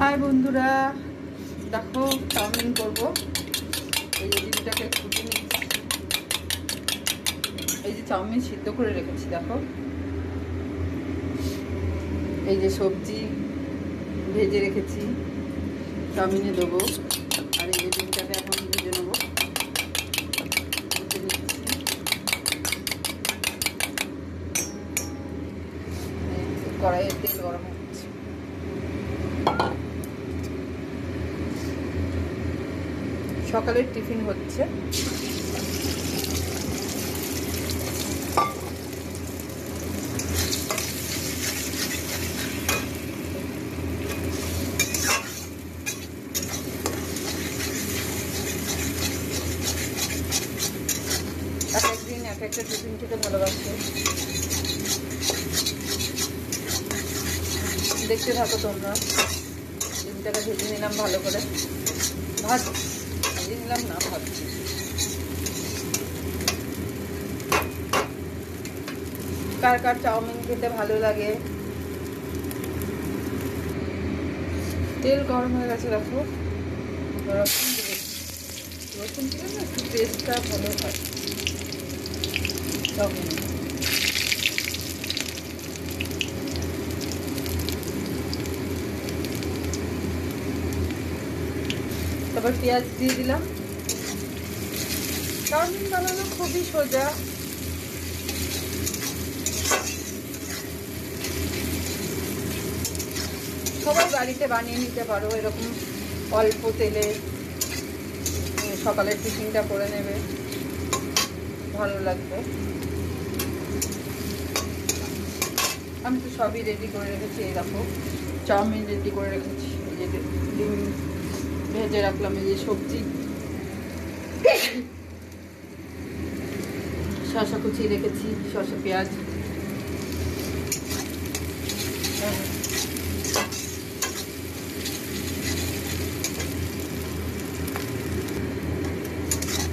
High বন্ধুরা, দেখো chowmein করবো। এই যে ডিমটাকে ফুটে নিচ্ছি। এই যে চাউমিন সিদ্ধ করে রেখেছি, দেখো। এই যে সবজি ভেজে রেখেছি, চাউমিনে দেবো। আর এই যে ডিমটাকে এখন ভেজে নেবো। কড়াইয়ে তেল গরম হচ্ছে। সকালের টিফিন হচ্ছে। এক একদিন এক একটা টিফিন খেতে ভালোবাসে। দেখতে থাকো তোমরা। ডিমটাকে ভেজে নিলাম ভালো করে। ভেজে নিলাম না, ভাজছি। কার কার চাউমিন খেতে ভালো লাগে। তেল গরম হয়ে গেছে, দেখো। রসুন দিলে না একটু টেস্টটা ভালো হয় চাউমিন। তারপর পেঁয়াজ দিয়ে দিলাম। চাউমিন বানানো খুবই সোজা। সবাই বাড়িতে বানিয়ে নিতে পারো এরকম অল্প তেলে। সকালের টিফিনটা করে নেবে, ভালো লাগবে। আমি তো সবই রেডি করে রেখেছি। এই দেখো চাউমিন রেডি করে রেখেছি। এই যে ডিম ভেজে রাখলাম। এই যে সবজি, শসা কুচি রেখেছি, শসা পেঁয়াজ।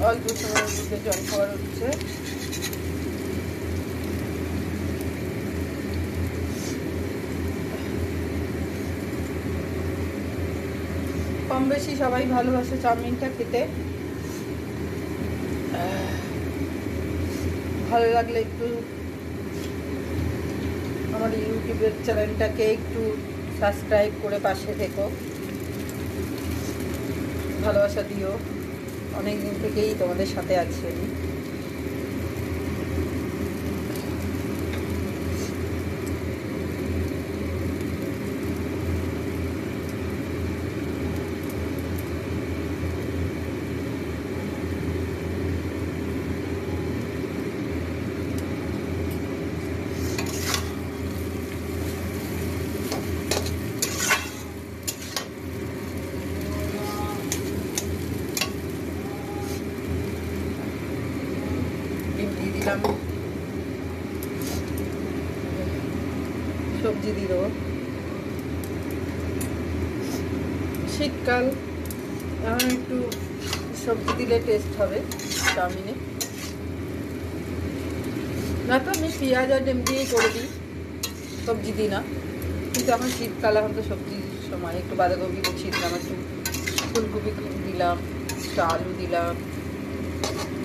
অল্প সময়ের মধ্যে জল খাবার হচ্ছে। কম বেশি সবাই ভালোবাসে চাউমিনটা খেতে। ভালো লাগলে একটু আমার ইউটিউবের চ্যানেলটাকে একটু সাবস্ক্রাইব করে পাশে থেকো, ভালোবাসা দিও। অনেক দিন থেকেই তোমাদের সাথে আছি। সবজি দিয়ে দেবো। শীতকাল, এখন একটু সবজি দিলে টেস্ট হবে চাউমিনে। না তো আমি পেঁয়াজ আর ডিম দিয়েই করে দিই, সবজি দিই না। কিন্তু এখন শীতকাল, এখন তো সবজির সময়। একটু বাঁধাকপি কুচিয়ে দিলাম, একটু ফুলকপি দিলাম, একটু আলু দিলাম।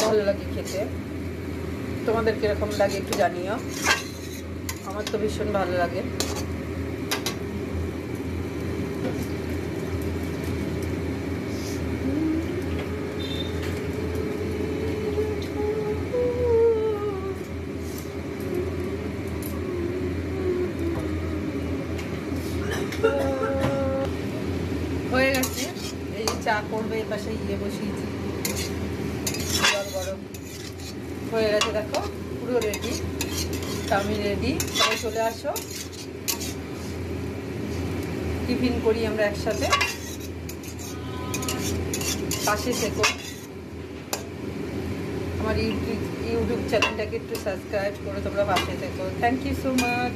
ভালো লাগে খেতে। তোমাদের কীরকম লাগে একটু জানিও। আমার তো ভীষণ ভালো লাগে। হয়ে গেছে। এই চা করবে, এর পাশে বসিয়েছি, জল গরম হয়ে গেছে। দেখো পুরো রেডি, চাউমিন রেডি। সবাই চলে আসো, টিফিন করি আমরা একসাথে। পাশে থেকো। আমার ইউটিউব চ্যানেলটাকে একটু সাবস্ক্রাইব করে তোমরা পাশে থেকো। Thank you so much.